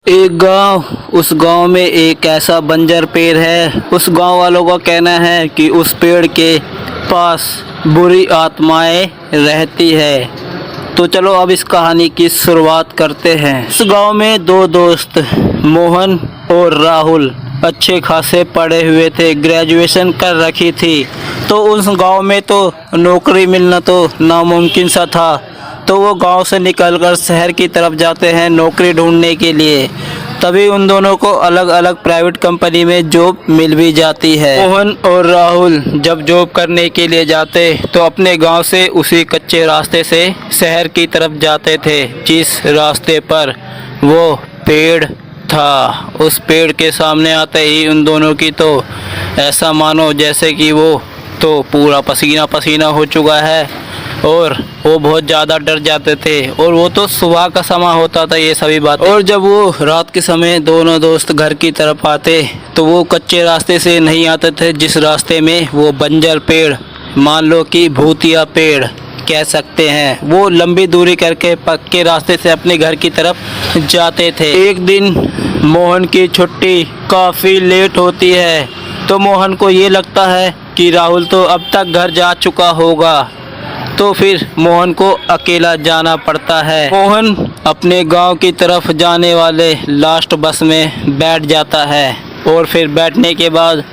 एक गांव, उस गांव में एक ऐसा बंजर पेड़ है। उस गांव वालों का कहना है कि उस पेड़ के पास बुरी आत्माएं रहती है। तो चलो अब इस कहानी की शुरुआत करते हैं। इस गांव में दो दोस्त मोहन और राहुल अच्छे खासे पढ़े हुए थे, ग्रेजुएशन कर रखी थी। तो उस गांव में तो नौकरी मिलना तो नामुमकिन सा था। तो वो गांव से निकलकर शहर की तरफ जाते हैं नौकरी ढूंढने के लिए। तभी उन दोनों को अलग अलग प्राइवेट कंपनी में जॉब मिल भी जाती है। मोहन और राहुल जब जॉब करने के लिए जाते तो अपने गांव से उसी कच्चे रास्ते से शहर की तरफ जाते थे, जिस रास्ते पर वो पेड़ था। उस पेड़ के सामने आते ही उन दोनों की तो ऐसा मानो जैसे कि वो तो पूरा पसीना पसीना हो चुका है और वो बहुत ज़्यादा डर जाते थे। और वो तो सुबह का समय होता था ये सभी बात। और जब वो रात के समय दोनों दोस्त घर की तरफ आते तो वो कच्चे रास्ते से नहीं आते थे, जिस रास्ते में वो बंजर पेड़, मान लो कि भूतिया पेड़ कह सकते हैं, वो लंबी दूरी करके पक्के रास्ते से अपने घर की तरफ जाते थे। एक दिन मोहन की छुट्टी काफ़ी लेट होती है। तो मोहन को ये लगता है कि राहुल तो अब तक घर जा चुका होगा। तो फिर मोहन को अकेला जाना पड़ता है। मोहन अपने गांव की तरफ जाने वाले लास्ट बस में बैठ जाता है और फिर बैठने के बाद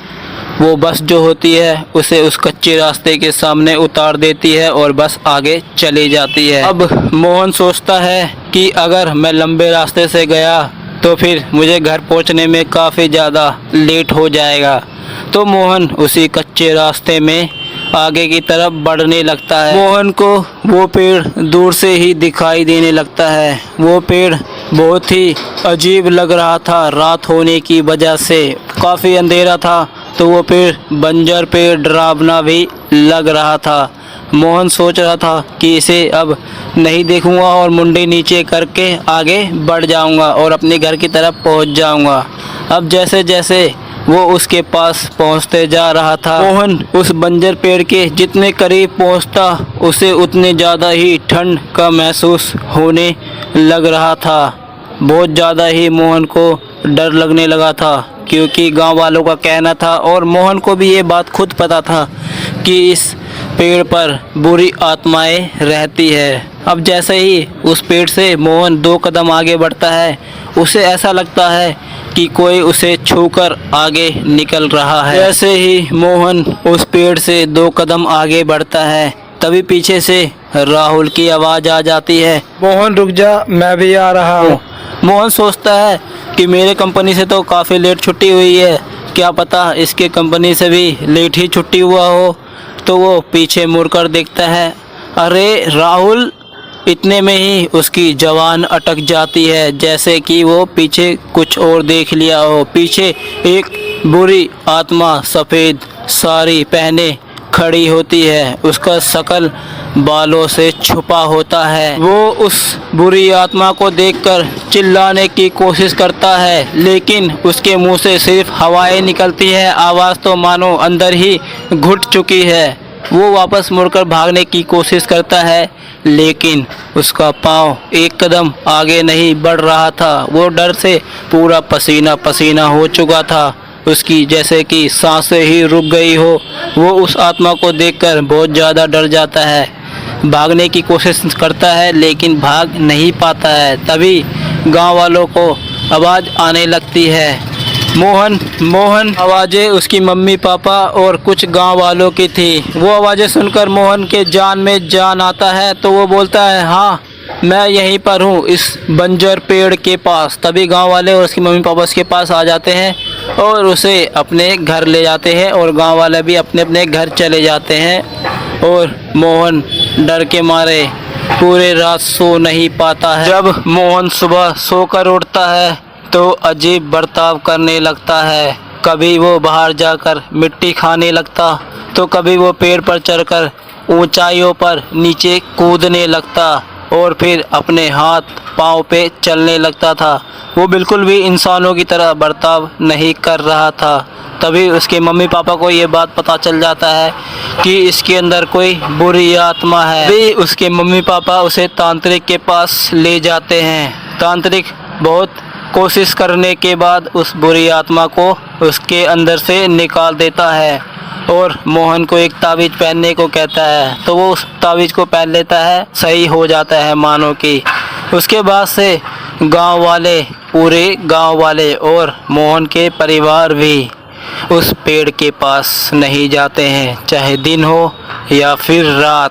वो बस जो होती है उसे उस कच्चे रास्ते के सामने उतार देती है और बस आगे चली जाती है। अब मोहन सोचता है कि अगर मैं लंबे रास्ते से गया तो फिर मुझे घर पहुंचने में काफ़ी ज़्यादा लेट हो जाएगा। तो मोहन उसी कच्चे रास्ते में आगे की तरफ बढ़ने लगता है। मोहन को वो पेड़ दूर से ही दिखाई देने लगता है। वो पेड़ बहुत ही अजीब लग रहा था, रात होने की वजह से काफ़ी अंधेरा था। तो वो पेड़ बंजर पेड़ डरावना भी लग रहा था। मोहन सोच रहा था कि इसे अब नहीं देखूंगा और मुंडी नीचे करके आगे बढ़ जाऊंगा और अपने घर की तरफ पहुंच जाऊंगा। अब जैसे जैसे वो उसके पास पहुंचते जा रहा था, मोहन उस बंजर पेड़ के जितने करीब पहुंचता उसे उतने ज़्यादा ही ठंड का महसूस होने लग रहा था। बहुत ज़्यादा ही मोहन को डर लगने लगा था, क्योंकि गांव वालों का कहना था और मोहन को भी ये बात खुद पता था कि इस पेड़ पर बुरी आत्माएं रहती है। अब जैसे ही उस पेड़ से मोहन 2 कदम आगे बढ़ता है, उसे ऐसा लगता है कि कोई उसे छूकर आगे निकल रहा है। जैसे ही मोहन उस पेड़ से 2 कदम आगे बढ़ता है, तभी पीछे से राहुल की आवाज़ आ जाती है, मोहन रुक जा, मैं भी आ रहा हूँ। मोहन सोचता है कि मेरे कंपनी से तो काफ़ी लेट छुट्टी हुई है, क्या पता इसके कंपनी से भी लेट ही छुट्टी हुआ हो। तो वो पीछे मुड़कर देखता है, अरे राहुल। इतने में ही उसकी जवान अटक जाती है, जैसे कि वो पीछे कुछ और देख लिया हो। पीछे एक बुरी आत्मा सफ़ेद साड़ी पहने खड़ी होती है, उसका शकल बालों से छुपा होता है। वो उस बुरी आत्मा को देखकर चिल्लाने की कोशिश करता है, लेकिन उसके मुंह से सिर्फ हवाएं निकलती है, आवाज़ तो मानो अंदर ही घुट चुकी है। वो वापस मुड़कर भागने की कोशिश करता है, लेकिन उसका पाँव एक कदम आगे नहीं बढ़ रहा था। वो डर से पूरा पसीना पसीना हो चुका था, उसकी जैसे कि सांसें ही रुक गई हो। वो उस आत्मा को देखकर बहुत ज़्यादा डर जाता है, भागने की कोशिश करता है लेकिन भाग नहीं पाता है। तभी गांव वालों को आवाज़ आने लगती है, मोहन मोहन। आवाज़ें उसकी मम्मी पापा और कुछ गांव वालों की थी। वो आवाज़ें सुनकर मोहन के जान में जान आता है। तो वो बोलता है, हाँ मैं यहीं पर हूँ, इस बंजर पेड़ के पास। तभी गांव वाले और उसकी मम्मी पापा उसके पास आ जाते हैं और उसे अपने घर ले जाते हैं और गांव वाले भी अपने अपने घर चले जाते हैं। और मोहन डर के मारे पूरे रात सो नहीं पाता है। जब मोहन सुबह सोकर उठता है तो अजीब बर्ताव करने लगता है। कभी वो बाहर जाकर मिट्टी खाने लगता, तो कभी वो पेड़ पर चढ़कर ऊंचाइयों पर नीचे कूदने लगता और फिर अपने हाथ पाँव पे चलने लगता था। वो बिल्कुल भी इंसानों की तरह बर्ताव नहीं कर रहा था। तभी उसके मम्मी पापा को ये बात पता चल जाता है कि इसके अंदर कोई बुरी आत्मा है। तभी उसके मम्मी पापा उसे तांत्रिक के पास ले जाते हैं। तांत्रिक बहुत कोशिश करने के बाद उस बुरी आत्मा को उसके अंदर से निकाल देता है और मोहन को एक ताबीज पहनने को कहता है। तो वो उस ताबीज को पहन लेता है, सही हो जाता है मानो कि। उसके बाद से गांव वाले, पूरे गांव वाले और मोहन के परिवार भी उस पेड़ के पास नहीं जाते हैं, चाहे दिन हो या फिर रात।